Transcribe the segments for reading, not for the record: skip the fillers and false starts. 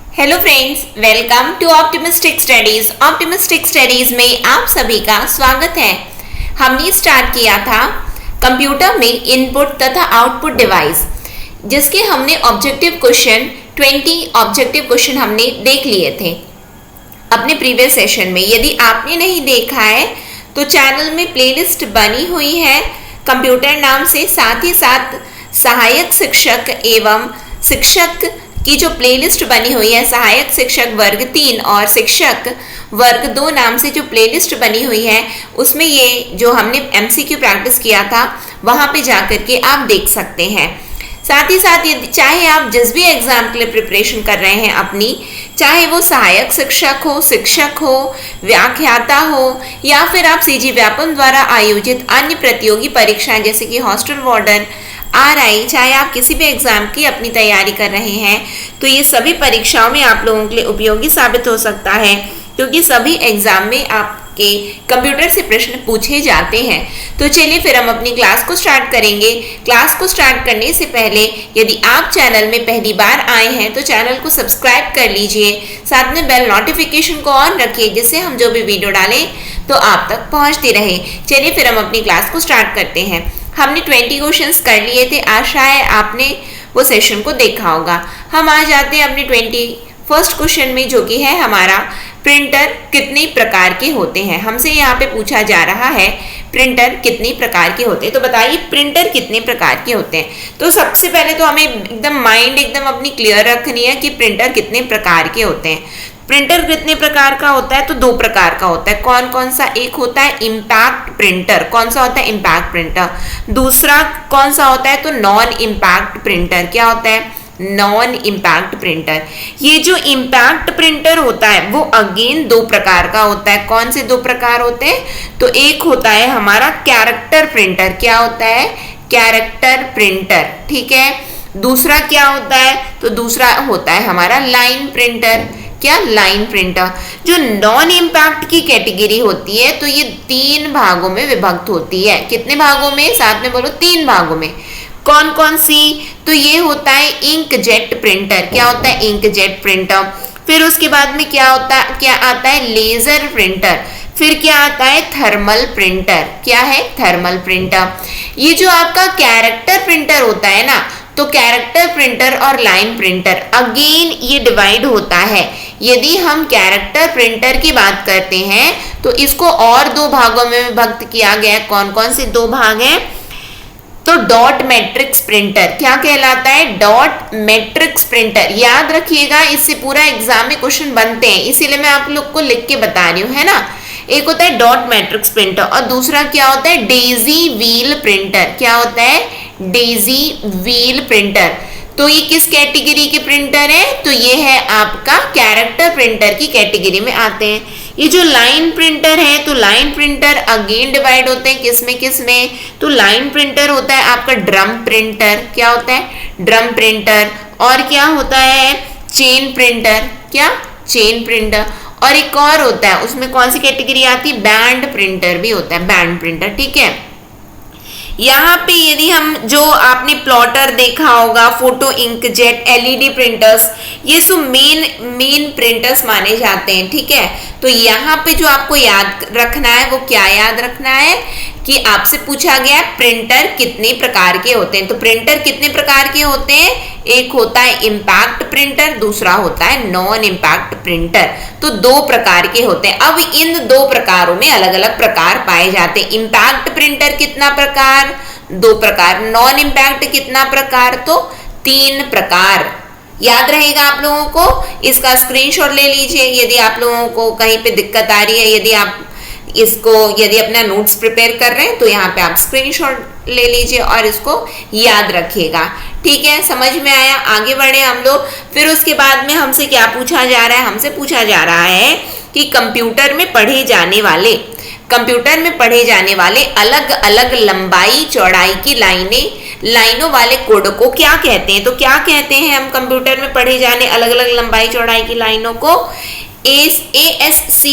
Hello friends, welcome to optimistic studies. Optimistic studies में आप सभी का स्वागत है। हमने स्टार्ट किया था कंप्यूटर में इनपुट तथा आउटपुट डिवाइस, जिसके हमने ऑब्जेक्टिव क्वेश्चन 20 ऑब्जेक्टिव क्वेश्चन हमने देख लिए थे अपने प्रीवियस सेशन में। यदि आपने नहीं देखा है तो चैनल में प्लेलिस्ट बनी हुई है कंप्यूटर नाम से, साथ ही साथ सहायक शिक्षक एवं शिक्षक की जो प्लेलिस्ट बनी हुई है, सहायक शिक्षक वर्ग 3 और शिक्षक वर्ग 2 नाम से जो प्लेलिस्ट बनी हुई है, उसमें ये जो हमने एमसीक्यू प्रैक्टिस किया था वहां पे जाकर के आप देख सकते हैं। साथ ही साथ चाहे आप जिस भी एग्जाम के लिए प्रिपरेशन कर रहे हैं अपनी, चाहे वो सहायक शिक्षक हो, शिक्षक हो, व्याख्याता हो, या फिर आप सीजी व्यापम द्वारा आयोजित अन्य प्रतियोगी परीक्षाएं जैसे कि हॉस्टल वार्डन, RI, चाहे आप किसी भी एग्जाम की अपनी तैयारी कर रहे हैं, तो ये सभी परीक्षाओं में आप लोगों के लिए उपयोगी साबित हो सकता है, क्योंकि सभी एग्जाम में आपके कंप्यूटर से प्रश्न पूछे जाते हैं। तो चलिए फिर हम अपनी क्लास को स्टार्ट करेंगे। क्लास को स्टार्ट करने से पहले यदि आप चैनल में पहली बार आए हैं तो चैनल को सब्सक्राइब कर लीजिए, साथ में बेल नोटिफिकेशन को ऑन रखिए, जिससे हम जो भी वीडियो डालें तो आप तक पहुंचती रहे। चलिए फिर हम अपनी क्लास को स्टार्ट करते हैं। हमने 20 क्वेश्चंस कर लिए थे, आशा है आपने वो सेशन को देखा होगा। हम आ जाते हैं अपने 21st क्वेश्चन में, जो कि है हमारा प्रिंटर कितने प्रकार के होते हैं। हमसे यहाँ पे पूछा जा रहा है प्रिंटर कितने प्रकार के होते हैं, तो बताइए प्रिंटर कितने प्रकार के होते हैं। तो सबसे पहले तो हमें एकदम माइंड एकदम अपनी क्लियर रखनी है कि प्रिंटर कितने प्रकार के होते हैं। प्रिंटर कितने प्रकार का होता है, तो 2 प्रकार का होता है। कौन कौन सा? एक होता है इम्पैक्ट प्रिंटर। कौन सा होता है? Impact printer. दूसरा कौन सा होता है? तो नॉन इम्पैक्ट प्रिंटर। क्या होता है? Non impact printer. ये जो इम्पैक्ट प्रिंटर होता है वो अगेन 2 प्रकार का होता है। कौन से 2 प्रकार होते हैं? तो एक होता है हमारा कैरेक्टर प्रिंटर। क्या होता है? कैरेक्टर प्रिंटर, ठीक है। दूसरा क्या होता है? तो दूसरा होता है हमारा लाइन प्रिंटर। क्या? Line printer. जो नॉन इम्पैक्ट की कैटेगरी होती है तो ये 3 भागों में विभक्त होती है। कितने भागों में? साथ में बोलो, 3 भागों में। कौन कौन सी? तो ये होता है इंकजेट प्रिंटर। क्या होता है? Inkjet printer. फिर उसके बाद में क्या आता है? Laser printer. फिर क्या आता है? Thermal printer. क्या है? Thermal printer. ये जो आपका कैरेक्टर प्रिंटर होता है ना, तो कैरेक्टर प्रिंटर और लाइन प्रिंटर अगेन ये डिवाइड होता है। यदि हम कैरेक्टर प्रिंटर की बात करते हैं तो इसको और 2 भागों में विभक्त किया गया है। कौन कौन से 2 भाग हैं? तो डॉट मैट्रिक्स प्रिंटर। क्या कहलाता है? Dot matrix printer. याद रखिएगा, इससे पूरा एग्जाम में क्वेश्चन बनते हैं, इसीलिए मैं आप लोग को लिख के बता रही हूँ, है ना। एक होता है डॉट मैट्रिक्स प्रिंटर और दूसरा क्या होता है? Daisy wheel printer. क्या होता है? Daisy wheel printer. तो ये किस कैटेगरी के प्रिंटर है? तो ये है आपका कैरेक्टर प्रिंटर की कैटेगरी में आते हैं। ये जो लाइन प्रिंटर है, तो लाइन प्रिंटर अगेन डिवाइड होते हैं किसमें? तो लाइन प्रिंटर होता है आपका ड्रम प्रिंटर। क्या होता है? Drum printer. और क्या होता है? Chain printer. क्या? Chain printer. और एक और होता है, उसमें कौन सी कैटेगरी आती है? बैंड प्रिंटर भी होता है, बैंड प्रिंटर, ठीक है। यहाँ पे यदि हम जो आपने प्लॉटर देखा होगा, फोटो इंकजेट, LED प्रिंटर्स, ये सब मेन प्रिंटर्स माने जाते हैं, ठीक है। तो यहाँ पे जो आपको याद रखना है वो क्या याद रखना है कि आपसे पूछा गया है प्रिंटर कितने प्रकार के होते हैं। तो प्रिंटर कितने प्रकार के होते हैं? एक होता है इम्पैक्ट प्रिंटर, दूसरा होता है नॉन इम्पैक्ट प्रिंटर। तो 2 प्रकार के होते हैं। अब इन 2 प्रकारों में अलग अलग प्रकार पाए जाते हैं। इम्पैक्ट प्रिंटर कितना प्रकार? 2 प्रकार। नॉन इम्पैक्ट कितना प्रकार? तो 3 प्रकार। याद रहेगा आप लोगों को, इसका स्क्रीनशॉट ले लीजिए यदि आप लोगों को कहीं पे दिक्कत आ रही है। यदि अपना नोट्स प्रिपेयर कर रहे हैं तो यहाँ पे आप स्क्रीनशॉट ले लीजिए और इसको याद रखिएगा, ठीक है। समझ में आया? आगे बढ़े हम लोग। फिर उसके बाद में हमसे क्या पूछा जा रहा है? हमसे पूछा जा रहा है कि कंप्यूटर में पढ़े जाने वाले अलग अलग लंबाई चौड़ाई की लाइनों वाले कोड को क्या कहते हैं। तो क्या कहते हैं हम कंप्यूटर में पढ़े जाने अलग अलग लंबाई चौड़ाई की लाइनों को? ASC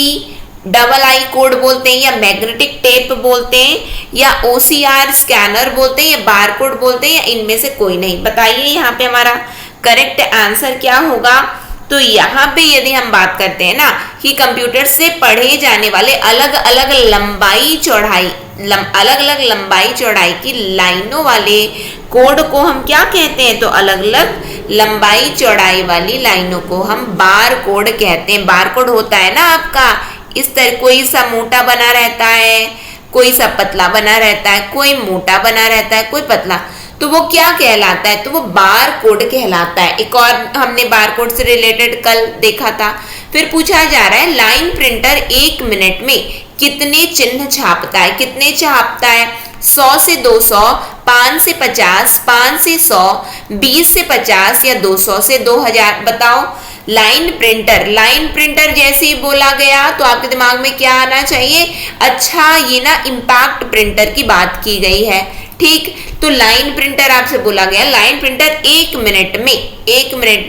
II कोड बोलते हैं, या मैग्नेटिक टेप बोलते हैं, या OCR स्कैनर बोलते हैं, या बारकोड बोलते हैं, या इनमें से कोई नहीं। बताइए यहाँ पे हमारा करेक्ट आंसर क्या होगा? तो यहाँ पे यदि हम बात करते हैं ना कि कंप्यूटर से पढ़े जाने वाले अलग अलग लंबाई चौड़ाई की लाइनों वाले कोड को हम क्या कहते हैं, तो अलग अलग लंबाई चौड़ाई वाली लाइनों को हम बार कोड कहते हैं। बार कोड होता है ना आपका इस तरह, कोई सा मोटा बना रहता है, कोई सा पतला बना रहता है, कोई मोटा बना रहता है, कोई पतला, तो वो क्या कहलाता है, तो वो बार कोड कहलाता है। एक और हमने बार कोड से रिलेटेड कल देखा था। फिर पूछा जा रहा है लाइन प्रिंटर 1 मिनट में कितने चिन्ह छापता है, कितने छापता है, 100 से 200, 5 से 50, 5 से 100, 20 से 50 या 200 से 2000। बताओ लाइन प्रिंटर जैसे ही बोला गया तो आपके दिमाग में क्या आना चाहिए, अच्छा ये ना इम्पैक्ट प्रिंटर की बात की गई है, ठीक। तो लाइन प्रिंटर आपसे बोला गया, लाइन प्रिंटर 1 मिनट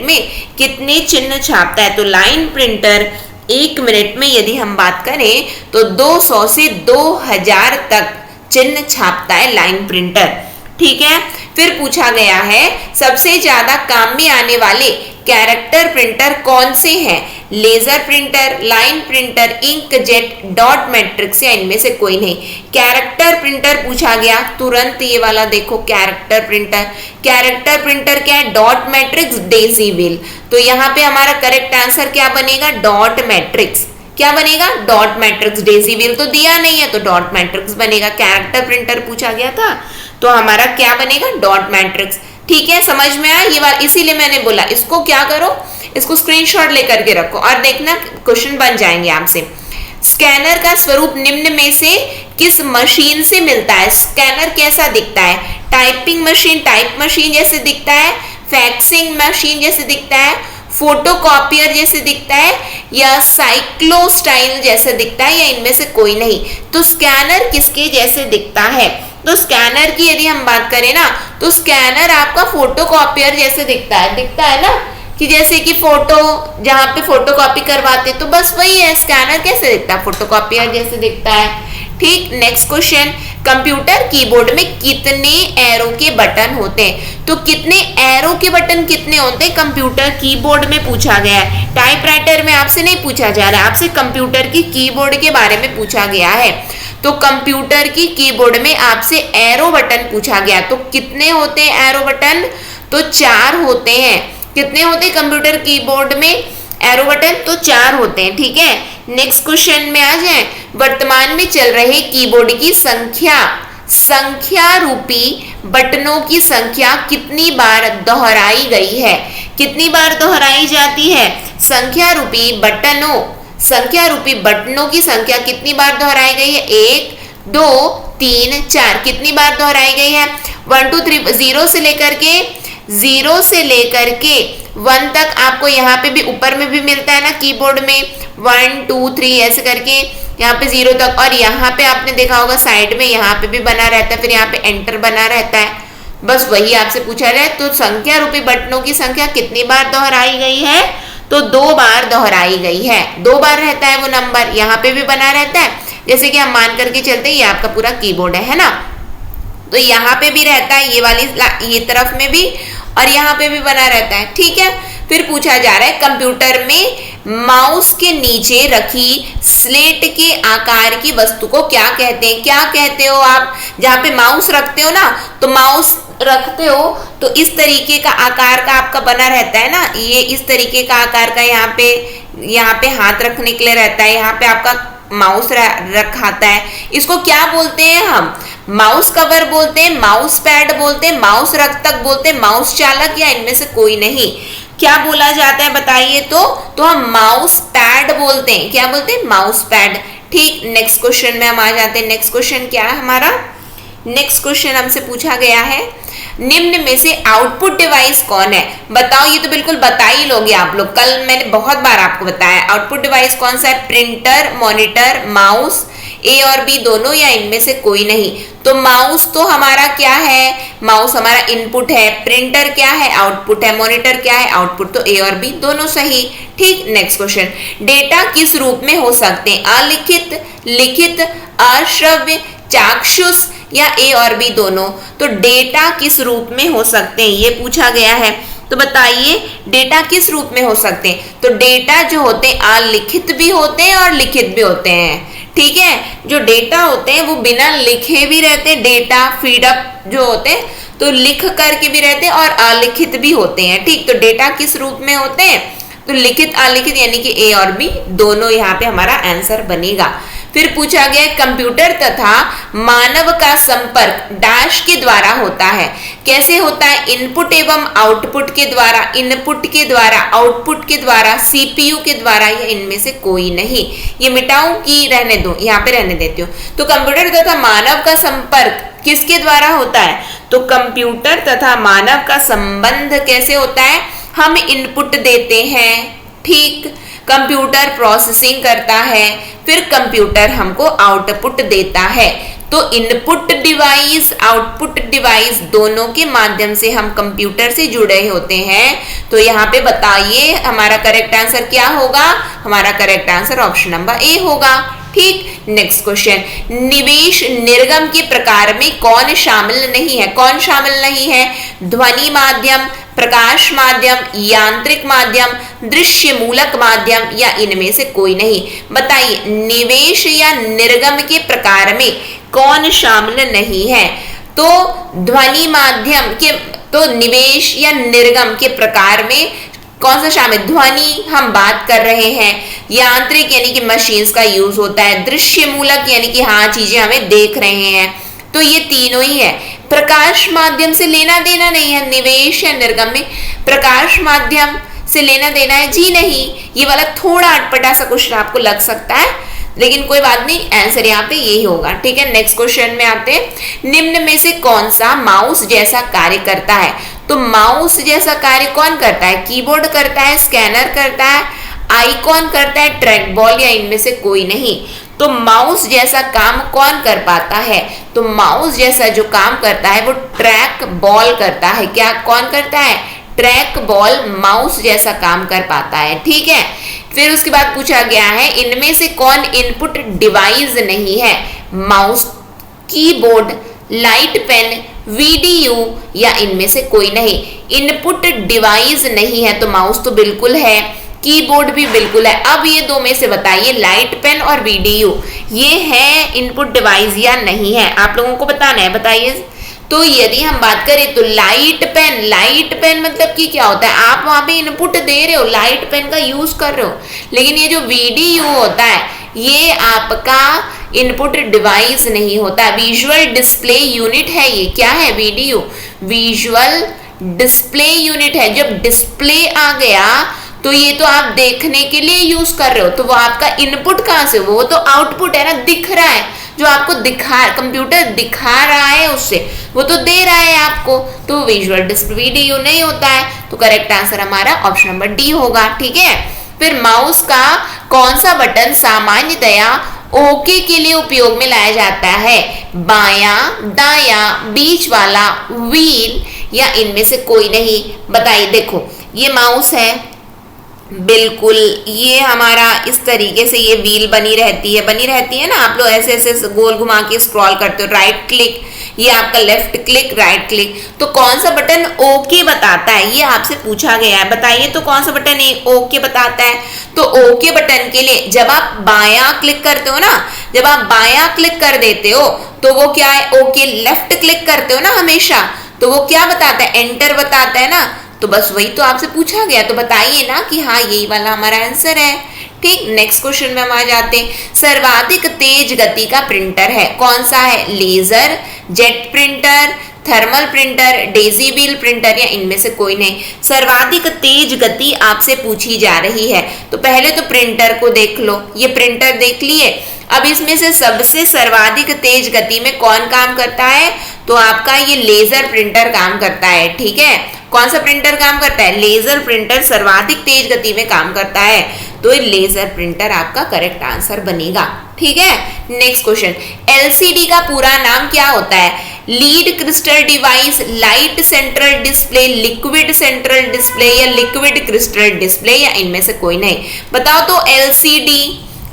में कितने चिन्ह छापता है, तो लाइन प्रिंटर 1 मिनट में यदि हम बात करें तो 200 से 2000 तक चिन्ह छापता है लाइन प्रिंटर, ठीक है। फिर पूछा गया है सबसे ज्यादा काम में आने वाले कैरेक्टर प्रिंटर कौन से हैं, laser printer, line printer, inkjet, dot matrix या इनमें से कोई नहीं। कैरेक्टर प्रिंटर पूछा गया, तुरंत ये वाला देखो कैरेक्टर प्रिंटर क्या है, डॉट मैट्रिक्स, डेजी व्हील। तो यहाँ पे हमारा करेक्ट आंसर क्या बनेगा, डॉट मैट्रिक्स। क्या बनेगा, डॉट मैट्रिक्स। डेजी व्हील तो दिया नहीं है तो डॉट मैट्रिक्स बनेगा। कैरेक्टर प्रिंटर पूछा गया था तो हमारा क्या बनेगा, डॉट मैट्रिक्स। ठीक है, समझ में आया ये बात, इसीलिए मैंने बोला इसको क्या करो, इसको स्क्रीनशॉट लेकर के रखो और देखना क्वेश्चन बन जाएंगे आपसे। स्कैनर का स्वरूप निम्न में से किस मशीन से मिलता है, स्कैनर कैसा दिखता है, टाइपिंग मशीन, टाइप मशीन जैसे दिखता है, फैक्सिंग मशीन जैसे दिखता है, फोटोकॉपियर जैसे दिखता है, या साइक्लोस्टाइल जैसे दिखता है, या इनमें से कोई नहीं। तो स्कैनर किसके जैसे दिखता है, तो स्कैनर की यदि हम बात करें ना तो स्कैनर आपका फोटोकॉपियर जैसे दिखता है ना, कि जैसे कि फोटो जहां पे फोटोकॉपी करवाते तो बस वही है, स्कैनर कैसे दिखता है, फोटोकॉपियर जैसे दिखता है। ठीक, नेक्स्ट क्वेश्चन, कंप्यूटर कीबोर्ड में कितने एरो के बटन होते हैं, तो कितने एरो के बटन कितने होते हैं कंप्यूटर कीबोर्ड में पूछा गया है। टाइपराइटर में आपसे नहीं पूछा जा रहा है, आपसे कंप्यूटर की कीबोर्ड के बारे में पूछा गया है। तो कंप्यूटर की कीबोर्ड में आपसे एरो बटन पूछा गया, तो कितने होते हैं एरो बटन, तो 4 होते हैं। कितने होते हैं कंप्यूटर कीबोर्ड में एरो बटन, तो 4 होते हैं। ठीक है, नेक्स्ट क्वेश्चन में आ जाए, वर्तमान में चल रहे कीबोर्ड की संख्या रूपी बटनों की संख्या कितनी बार दोहराई गई है, कितनी बार दोहराई जाती है, संख्या रूपी बटनों की संख्या कितनी बार दोहराई गई है, 1 2 3 4, कितनी बार दोहराई गई है, 1 2 3, 0 से लेकर के 1 तक आपको यहाँ पे भी ऊपर में भी मिलता है ना कीबोर्ड में, 1 2 3 ऐसे करके यहाँ पे 0 तक, और यहाँ पे आपने देखा होगा साइड में यहाँ पे भी बना रहता है, फिर यहाँ पे एंटर बना रहता है, बस वही आपसे पूछा जाए। तो संख्या रूपी बटनों की संख्या कितनी बार दोहराई गई है, तो 2 बार दोहराई गई है, 2 बार रहता है वो नंबर, यहाँ पे भी बना रहता है, जैसे कि हम मान करके चलते हैं ये आपका पूरा कीबोर्ड है ना, तो यहाँ पे भी रहता है ये वाली ये तरफ में भी, और यहाँ पे भी बना रहता है। ठीक है, फिर पूछा जा रहा है कंप्यूटर में माउस के नीचे रखी स्लेट के आकार की वस्तु को क्या कहते हैं, क्या कहते हो आप, जहाँ पे माउस रखते हो ना, तो माउस रखते हो तो इस तरीके का आकार का आपका बना रहता है ना, ये इस तरीके का आकार का यहाँ पे हाथ रखने के लिए रहता है, यहाँ पे आपका माउस रखाता है, इसको क्या बोलते हैं हम, माउस कवर बोलते हैं, माउस पैड बोलते हैं, माउस रक्षक बोलते हैं, माउस चालक, या इनमें से कोई नहीं। क्या बोला जाता है बताइए, तो हम माउस पैड बोलते हैं, क्या बोलते हैं, माउस पैड। ठीक, नेक्स्ट क्वेश्चन में हम आ जाते हैं। नेक्स्ट क्वेश्चन क्या है हमारा, नेक्स्ट क्वेश्चन हमसे पूछा गया है निम्न में से आउटपुट डिवाइस कौन है, बताओ, ये तो बिल्कुल बता ही लोगे आप लोग, कल मैंने बहुत बार आपको बताया आउटपुट डिवाइस कौन सा है, प्रिंटर, मॉनिटर, माउस, ए और बी दोनों, या इनमें से कोई नहीं। तो माउस तो हमारा क्या है, माउस हमारा इनपुट है, प्रिंटर क्या है, आउटपुट है, मॉनिटर क्या है, आउटपुट, तो ए और बी दोनों सही। ठीक, नेक्स्ट क्वेश्चन, डेटा किस रूप में हो सकते हैं, अलिखित, लिखित, अश्रव्य, चाक्षुष, या ए और बी दोनों, तो डेटा किस रूप में हो सकते हैं ये पूछा गया है। तो बताइए डेटा किस रूप में हो सकते हैं? तो डेटा जो होते हैं अलिखित भी होते हैं और लिखित भी होते हैं। ठीक है, जो डेटा होते हैं वो बिना लिखे भी रहते हैं, डेटा फीडअप जो होते हैं तो लिख करके भी रहते हैं और अलिखित भी होते हैं। ठीक, तो डेटा किस रूप में होते हैं? तो लिखित अलिखित, यानी कि ए और बी दोनों यहाँ पे हमारा आंसर बनेगा। फिर पूछा गया कंप्यूटर तथा मानव का संपर्क डैश के द्वारा होता है। कैसे होता है? इनपुट एवं आउटपुट के द्वारा, इनपुट के द्वारा, आउटपुट के द्वारा, सीपीयू के द्वारा या इनमें से कोई नहीं। ये मिटाऊं कि रहने दो? यहाँ पे रहने देती हूँ। तो कंप्यूटर तथा मानव का संपर्क किसके द्वारा होता है? तो कंप्यूटर तथा मानव का संबंध कैसे होता है? हम इनपुट देते हैं, ठीक, कंप्यूटर प्रोसेसिंग करता है, फिर कंप्यूटर हमको आउटपुट देता है। तो इनपुट डिवाइस आउटपुट डिवाइस दोनों के माध्यम से हम कंप्यूटर से जुड़े होते हैं। तो यहाँ पे बताइए हमारा करेक्ट आंसर क्या होगा? हमारा correct answer option number A होगा। ठीक, नेक्स्ट क्वेश्चन, निवेश निर्गम के प्रकार में कौन शामिल नहीं है? कौन शामिल नहीं है? ध्वनि माध्यम, प्रकाश माध्यम, यांत्रिक माध्यम, दृश्य मूलक माध्यम या इनमें से कोई नहीं। बताइए निवेश या निर्गम के प्रकार में कौन शामिल नहीं है? तो ध्वनि माध्यम के, तो निवेश या निर्गम के प्रकार में कौन सा शामिल? ध्वनि हम बात कर रहे हैं, यांत्रिक यानी कि मशीन्स का यूज होता है, दृश्य मूलक यानी कि हाँ चीजें हमें देख रहे हैं, तो ये तीनों ही है। प्रकाश माध्यम से लेना देना नहीं है, निवेश या निर्गम में प्रकाश माध्यम से लेना देना है जी नहीं। ये वाला थोड़ा अटपटा सा क्वेश्चन आपको लग सकता है, लेकिन कोई बात नहीं, आंसर यहाँ पे यही होगा। ठीक है, नेक्स्ट क्वेश्चन में आते हैं। निम्न में से कौन सा माउस जैसा कार्य करता है? तो माउस जैसा कार्य कौन करता है? कीबोर्ड करता है, स्कैनर करता है, आइकॉन करता है, ट्रैक बॉल या इनमें से कोई नहीं। तो माउस जैसा काम कौन कर पाता है? तो माउस जैसा जो काम करता है वो ट्रैक बॉल करता है। क्या कौन करता है? ट्रैक बॉल माउस जैसा काम कर पाता है। ठीक है, फिर उसके बाद पूछा गया है इनमें से कौन इनपुट डिवाइस नहीं है? Mouse, keyboard, light pen, VDU या इनमें से कोई नहीं। इनपुट डिवाइस नहीं है तो माउस तो बिल्कुल है, कीबोर्ड भी बिल्कुल है। अब ये दो में से बताइए लाइट पेन और वीडीयू ये है इनपुट डिवाइस या नहीं है? आप लोगों को बताना है, बताइए। तो यदि हम बात करें तो लाइट पेन मतलब कि क्या होता है? आप वहां पे इनपुट दे रहे हो, लाइट पेन का यूज कर रहे हो, लेकिन ये जो वीडीयू होता है ये आपका इनपुट डिवाइस नहीं होता, विजुअल डिस्प्ले यूनिट है। ये क्या है? वीडीयू विजुअल डिस्प्ले यूनिट है। जब डिस्प्ले आ गया तो ये तो आप देखने के लिए यूज कर रहे हो, तो वो आपका इनपुट कहाँ से? वो तो आउटपुट है ना, दिख रहा है, जो आपको कंप्यूटर दिखा रहा है उससे वो तो दे रहा है आपको, तो विजुअल डिस्प्ले वीडियो नहीं होता है। तो करेक्ट आंसर हमारा ऑप्शन नंबर डी होगा। ठीक है, फिर माउस का कौन सा बटन सामान्यतया ओके के लिए उपयोग में लाया जाता है? बायां, दायां, बीच वाला, व्हील या इनमें से कोई नहीं। बताइए, देखो ये माउस है, बिल्कुल ये हमारा इस तरीके से ये व्हील बनी रहती है ना, आप लोग ऐसे ऐसे गोल घुमा के स्क्रॉल करते हो, राइट क्लिक, ये आपका लेफ्ट क्लिक, राइट क्लिक। तो कौन सा बटन ओके बताता है? ये आपसे पूछा गया है, बताइए तो कौन सा बटन ओके बताता है? तो ओके बटन के लिए जब आप बायां क्लिक करते हो ना, जब आप बायां क्लिक कर देते हो तो वो क्या है? ओके। लेफ्ट क्लिक करते हो ना हमेशा, तो वो क्या बताता है? एंटर बताता है ना। तो बस वही तो आपसे पूछा गया, तो बताइए ना कि हाँ यही वाला हमारा आंसर है। ठीक, नेक्स्ट क्वेश्चन में हम आ जाते हैं। सर्वाधिक तेज गति का प्रिंटर है, कौन सा है? Laser, jet printer, thermal printer, daisy wheel printer या इनमें से कोई नहीं। सर्वाधिक तेज गति आपसे पूछी जा रही है, तो पहले तो प्रिंटर को देख लो, ये प्रिंटर देख लिए। अब इसमें से सबसे सर्वाधिक तेज गति में कौन काम करता है? तो आपका ये लेजर प्रिंटर काम करता है। ठीक है, कौन सा प्रिंटर काम करता है? लेजर प्रिंटर सर्वाधिक तेज गति में काम करता है, तो ये लेजर प्रिंटर आपका करेक्ट आंसर बनेगा। ठीक है, नेक्स्ट क्वेश्चन, एलसीडी का पूरा नाम क्या होता है? Lead crystal device, light central display, liquid central display या लिक्विड क्रिस्टल डिस्प्ले या इनमें से कोई नहीं। बताओ तो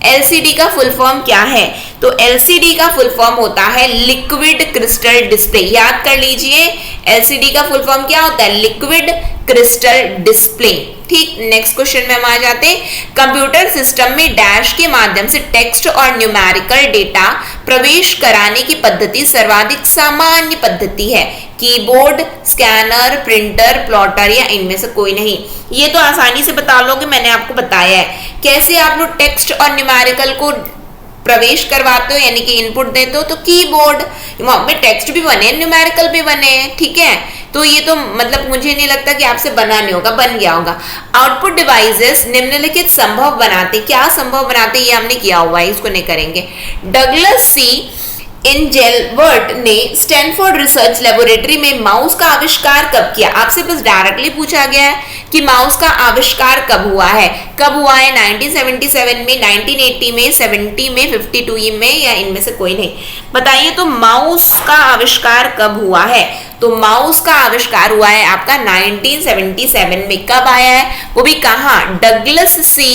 एलसीडी का फुल फॉर्म क्या है? तो एलसीडी का फुल फॉर्म होता है लिक्विड क्रिस्टल डिस्प्ले। याद कर लीजिए, एलसीडी का फुल फॉर्म क्या होता है? Liquid crystal display. ठीक, नेक्स्ट क्वेश्चन में हम आ जाते हैं। कंप्यूटर सिस्टम में डैश के माध्यम से टेक्स्ट और न्यूमेरिकल डेटा प्रवेश कराने की पद्धति सर्वाधिक सामान्य पद्धति है। कीबोर्ड, स्कैनर, प्रिंटर, प्लॉटर या इनमें से कोई नहीं। ये तो आसानी से बता लोगे, मैंने आपको बताया है कैसे आप लोग टेक्स्ट और न्यूमेरिकल को प्रवेश करवाते हो, यानी कि इनपुट देते हो। तो कीबोर्ड में टेक्स्ट भी बने, न्यूमेरिकल भी बने, ठीक है। तो ये तो मतलब मुझे नहीं लगता कि आपसे बना नहीं होगा, बन गया होगा। आउटपुट डिवाइसेस निम्नलिखित संभव बनाते, क्या संभव बनाते, ये हमने किया हुआ है, इसको नहीं करेंगे। डगलस सी एंजेलवर्ट ने स्टैनफोर्ड रिसर्च लेबोरेटरी में माउस का आविष्कार कब किया? आपसे बस डायरेक्टली पूछा गया है कि माउस का आविष्कार कब हुआ है। कब हुआ है? 1977 में, 1980 में, 70 में, 52 में या इनमें से कोई नहीं। बताइए तो माउस का आविष्कार कब हुआ है? तो माउस का आविष्कार हुआ है आपका 1977 में। कब आया है? वो भी कहाँ? डगलस सी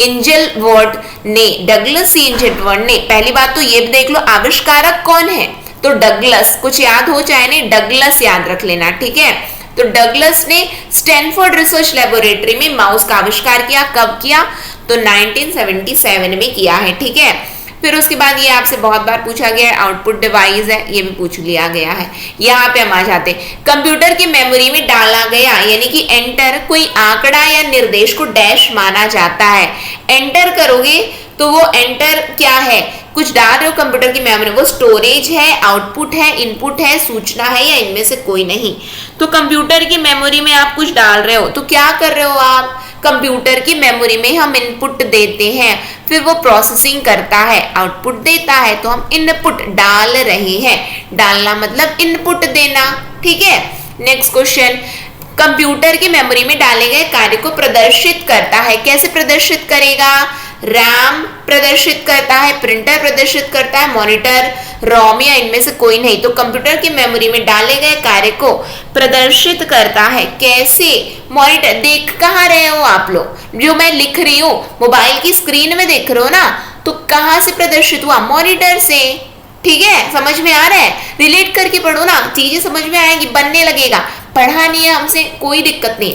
एंजेलवर्ट ने। डगलस सी एंजेलवर्ट ने। पहली बात तो ये भी देख लो, आविष्कारक कौन है? तो डगलस, कुछ याद हो चाहे नहीं, डगलस याद रख लेना, ठीक है। तो डगलस ने स्टैनफोर्ड रिसर्च लेबोरेटरी में माउस का आविष्कार किया। कब किया? तो 1977 में किया है, ठीक है। फिर उसके बाद ये आपसे बहुत बार पूछा गया है, आउटपुट डिवाइस है, ये भी पूछ लिया गया है। यहाँ पे हम आ जाते हैं। कंप्यूटर की मेमोरी में डाला गया यानी कि एंटर कोई आंकड़ा या निर्देश को डैश माना जाता है। एंटर करोगे तो वो एंटर क्या है? कुछ डाल रहे हो कंप्यूटर की मेमोरी, वो स्टोरेज है, आउटपुट है, इनपुट है, सूचना है या इनमें से कोई नहीं। तो कंप्यूटर की मेमोरी में आप कुछ डाल रहे हो तो क्या कर रहे हो आप? कंप्यूटर की मेमोरी में हम इनपुट देते हैं, फिर वो प्रोसेसिंग करता है, आउटपुट देता है, तो हम इनपुट डाल रहे हैं। डालना मतलब इनपुट देना, ठीक है। नेक्स्ट क्वेश्चन, कंप्यूटर की मेमोरी में डाले गए कार्य को प्रदर्शित करता है। कैसे प्रदर्शित करेगा? रैम प्रदर्शित करता है, प्रिंटर प्रदर्शित करता है, मॉनिटर, रोम या इनमें से कोई नहीं। तो कंप्यूटर की मेमोरी में डाले गए कार्य को प्रदर्शित करता है। कैसे? मॉनिटर। देख कहाँ रहे हो आप लोग? जो मैं लिख रही हूँ मोबाइल की स्क्रीन में देख रहे हो ना, तो कहाँ से प्रदर्शित हुआ? मॉनिटर से, ठीक है। समझ में आ रहा है? रिलेट करके पढ़ो ना, चीजें समझ में आएगी, बनने लगेगा। पढ़ा नहीं है हमसे, कोई दिक्कत नहीं,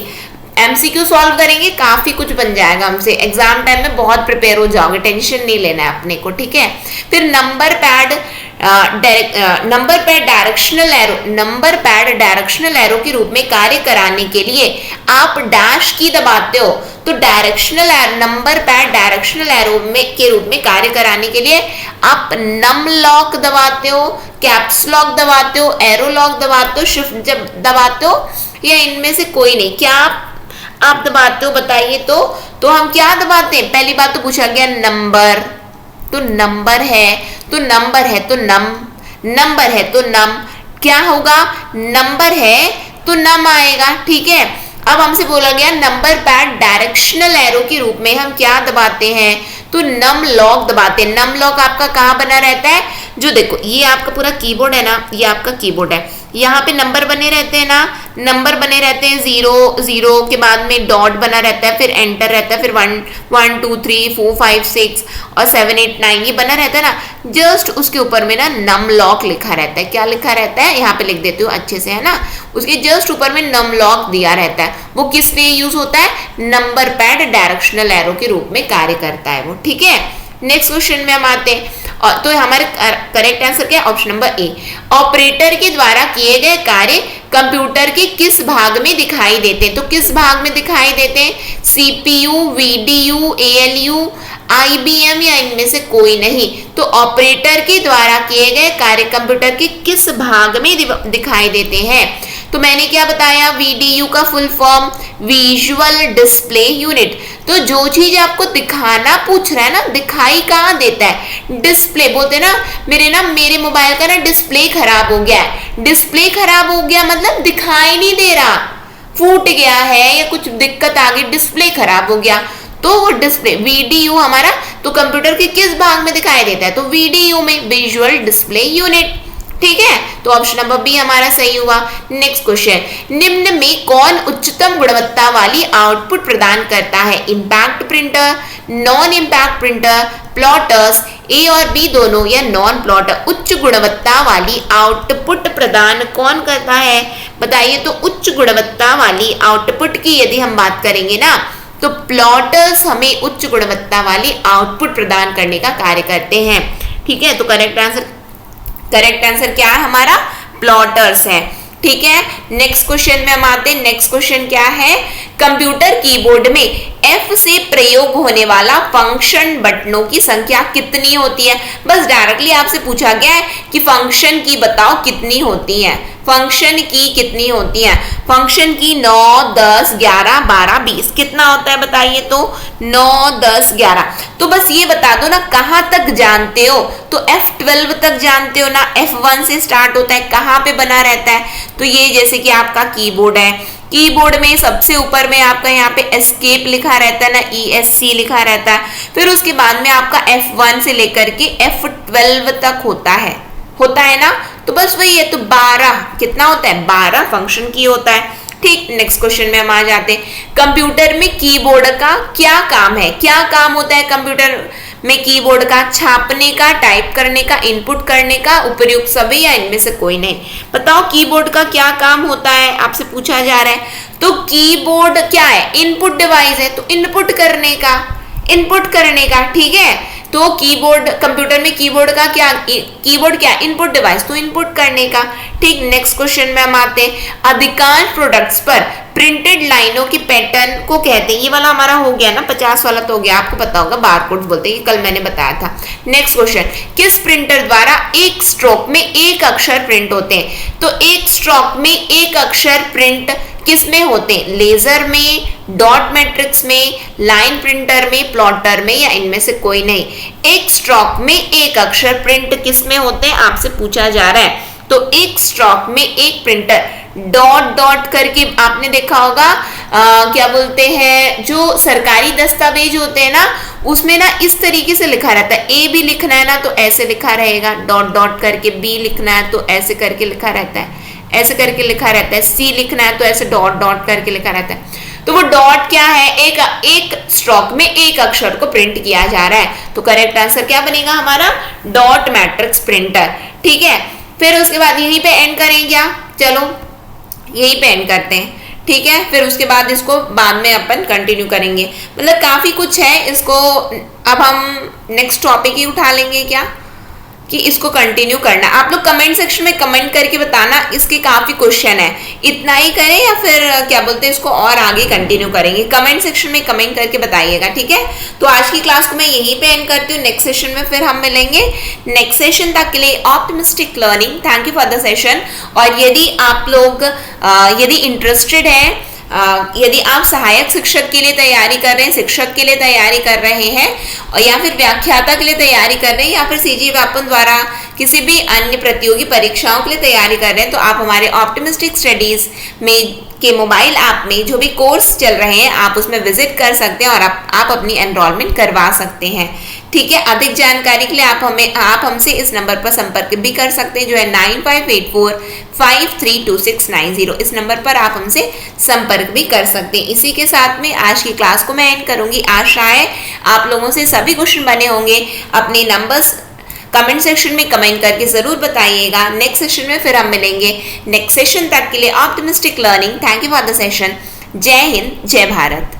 एमसीक्यू सॉल्व करेंगे, काफी कुछ बन जाएगा हमसे। एग्जाम टाइम में बहुत प्रिपेयर हो जाओगे, टेंशन नहीं लेना है अपने को, ठीक है। फिर number pad directional arrow, number pad directional arrow के रूप में कार्य कराने के लिए आप डैश की दबाते हो। तो directional number pad directional arrow में के रूप में कार्य कराने के लिए आप नम लॉक दबाते हो, कैप्स लॉक दबाते हो, एरो लॉक दबाते हो, शिफ्ट जब दबाते हो या इनमें से कोई नहीं। क्या आप दबाते हो? बताइए तो हम क्या दबाते हैं? पहली बात तो पूछा गया नंबर, तो नंबर है तो नंबर है तो नंबर है तो नम, क्या होगा? नंबर है तो नम आएगा, ठीक है। अब हमसे बोला गया नंबर पैड डायरेक्शनल एरो के रूप में हम क्या दबाते हैं? तो नम लॉक दबाते हैं। नम लॉक आपका कहाँ बना रहता है? जो देखो ये आपका पूरा कीबोर्ड है ना, ये आपका कीबोर्ड है, यहाँ पे नंबर बने रहते हैं ना, नंबर बने रहते हैं, 0 0 के बाद में डॉट बना रहता है, फिर एंटर रहता है, फिर 1 2 3 4 5 6 और 7 8 9 ये बना रहता है ना। जस्ट उसके ऊपर में ना नम लॉक लिखा रहता है। क्या लिखा रहता है? यहाँ पे लिख देती हूँ अच्छे से, है ना। उसके जस्ट ऊपर में नम लॉक दिया रहता है। वो किस लिए यूज होता है? नंबर पैड डायरेक्शनल एरो के रूप में कार्य करता है वो, ठीक है। नेक्स्ट क्वेश्चन में हम आते हैं, और तो हमारे करेक्ट आंसर क्या है? Option number A. ऑपरेटर के द्वारा किए गए कार्य कंप्यूटर के किस भाग में दिखाई देते हैं? तो किस भाग में दिखाई देते हैं? सीपीयू, वीडीयू, एएलयू, आईबीएम या इनमें से कोई नहीं। तो ऑपरेटर के द्वारा किए गए कार्य कंप्यूटर के किस भाग में दिखाई देते हैं? तो मैंने क्या बताया? वीडीयू का full form visual display unit. तो जो चीज आपको दिखाना पूछ रहा है ना, दिखाई कहाँ देता है? डिस्प्ले। बोलते ना मेरे मोबाइल का ना डिस्प्ले खराब हो गया है। डिस्प्ले खराब हो गया मतलब दिखाई नहीं दे रहा, फूट गया है या कुछ दिक्कत आ गई, डिस्प्ले खराब हो गया। तो वो डिस्प्ले वीडीयू हमारा तो कंप्यूटर के किस भाग में दिखाई देता है? तो वीडीयू में, विजुअल डिस्प्ले यूनिट, ठीक है। तो ऑप्शन नंबर बी हमारा सही हुआ। नेक्स्ट क्वेश्चन, निम्न में कौन उच्चतम गुणवत्ता वाली आउटपुट प्रदान करता है? Impact printer, non impact printer, plotters A और बी दोनों या नॉन प्लॉटर उच्च गुणवत्ता वाली आउटपुट प्रदान कौन करता है? बताइए। तो उच्च गुणवत्ता वाली आउटपुट की यदि हम बात करेंगे ना, तो प्लॉटर्स हमें उच्च गुणवत्ता वाली आउटपुट प्रदान करने का कार्य करते हैं। ठीक है, तो करेक्ट आंसर क्या है हमारा? प्लॉटर्स है। ठीक है, नेक्स्ट क्वेश्चन में हम आते हैं। नेक्स्ट क्वेश्चन क्या है? कंप्यूटर कीबोर्ड में F से प्रयोग होने वाला फंक्शन बटनों की संख्या कितनी होती है? बस डायरेक्टली आपसे पूछा गया है कि फंक्शन की बताओ कितनी होती है। फंक्शन की कितनी होती है? फंक्शन की 9, 10, 11, 12, 20 कितना होता है बताइए। तो 9, 10, 11। तो बस ये बता दो ना कहां तक जानते हो? तो F12 तक जानते हो ना, F1 से स्टार्ट होता है, कहां पे बना रहता है? तो ये जैसे कि आपका कीबोर्ड है, कीबोर्ड में सबसे ऊपर में आपका यहाँ पे एस्केप लिखा रहता है ना, ESC लिखा रहता है। फिर उसके बाद में आपका F1 से लेकर के F12 तक होता है ना। तो बस वही है। तो 12 कितना होता है? 12 फंक्शन की होता है। ठीक, नेक्स्ट क्वेश्चन में हम आ जाते हैं। कंप्यूटर में कीबोर्ड का क्या काम है? क्या काम होता है कंप्यूटर में कीबोर्ड का? छापने का, टाइप करने का, इनपुट करने का, उपयुक्त सभी या इनमें से कोई नहीं? बताओ कीबोर्ड का क्या काम होता है, आपसे पूछा जा रहा है। तो कीबोर्ड क्या है? इनपुट डिवाइस है, तो इनपुट करने का। ठीक है, तो कीबोर्ड, कंप्यूटर में कीबोर्ड क्या? इनपुट डिवाइस, तो इनपुट करने का। ठीक, नेक्स्ट क्वेश्चन में हम आते हैं। अधिकांश प्रोडक्ट्स पर प्रिंटेड लाइनों की पैटर्न को कहते हैं। ये वाला हमारा हो गया ना, 50 वाला तो हो गया, आपको पता होगा बारकोड बोलते हैं, कल मैंने बताया था। नेक्स्ट क्वेश्चन, किस प्रिंटर द्वारा एक स्ट्रोक में एक अक्षर प्रिंट होते हैं? तो एक स्ट्रोक में एक अक्षर प्रिंट किसमें होते हैं? लेजर में, डॉट मैट्रिक्स में, लाइन प्रिंटर में, प्लॉटर में या इनमें से कोई नहीं? एक स्ट्रोक में एक अक्षर प्रिंट किसमें होते हैं आपसे पूछा जा रहा है। तो एक स्ट्रोक में एक प्रिंटर डॉट करके आपने देखा होगा, क्या बोलते हैं, जो सरकारी दस्तावेज होते हैं ना, उसमें ना इस तरीके से लिखा रहता है। ए भी लिखना है ना तो ऐसे लिखा रहेगा, डॉट करके। बी लिखना है तो ऐसे करके लिखा रहता है, ऐसे करके लिखा रहता है। सी लिखना है तो ऐसे डॉट करके लिखा रहता है। तो वो डॉट क्या है? एक स्ट्रोक में एक अक्षर को प्रिंट किया जा रहा है। तो करेक्ट आंसर क्या बनेगा हमारा? Dot matrix printer. ठीक है, फिर उसके बाद यहीं पे एंड करें क्या? चलो यहीं पे एंड करते हैं। ठीक है, फिर उसके बाद इसको बाद में अपन कंटिन्यू करेंगे। मतलब काफी कुछ है इसको, अब हम नेक्स्ट टॉपिक ही उठा लेंगे क्या कि इसको कंटिन्यू करना। आप लोग कमेंट सेक्शन में कमेंट करके बताना, इसके काफी क्वेश्चन है। इतना ही करें या फिर क्या बोलते हैं इसको और आगे कंटिन्यू करेंगे? कमेंट सेक्शन में कमेंट करके बताइएगा। ठीक है, तो आज की क्लास को मैं यहीं पे एंड करती हूँ। नेक्स्ट सेशन में फिर हम मिलेंगे। नेक्स्ट सेशन तक के लिए optimistic learning, thank you for the session. और यदि आप लोग यदि इंटरेस्टेड हैं, यदि आप सहायक शिक्षक के लिए तैयारी कर रहे हैं, शिक्षक के लिए तैयारी कर रहे हैं, और या फिर व्याख्याता के लिए तैयारी कर रहे हैं, या फिर सीजी व्यापन द्वारा किसी भी अन्य प्रतियोगी परीक्षाओं के लिए तैयारी कर रहे हैं, तो आप हमारे ऑप्टिमिस्टिक स्टडीज में के मोबाइल ऐप में जो भी कोर्स चल रहे हैं आप उसमें विजिट कर सकते हैं और आप अपनी एनरोलमेंट करवा सकते हैं। ठीक है, अधिक जानकारी के लिए आप हमसे इस नंबर पर संपर्क भी कर सकते हैं, जो है 9584532690। इस नंबर पर आप हमसे संपर्क भी कर सकते हैं। इसी के साथ में आज की क्लास को मैं एंड करूंगी। आशा है आप लोगों से सभी क्वेश्चन बने होंगे। अपने नंबर्स कमेंट सेक्शन में कमेंट करके जरूर बताइएगा। नेक्स्ट सेशन में फिर हम मिलेंगे। नेक्स्ट सेशन तक के लिए optimistic learning, thank you for the session. जय हिंद, जय भारत।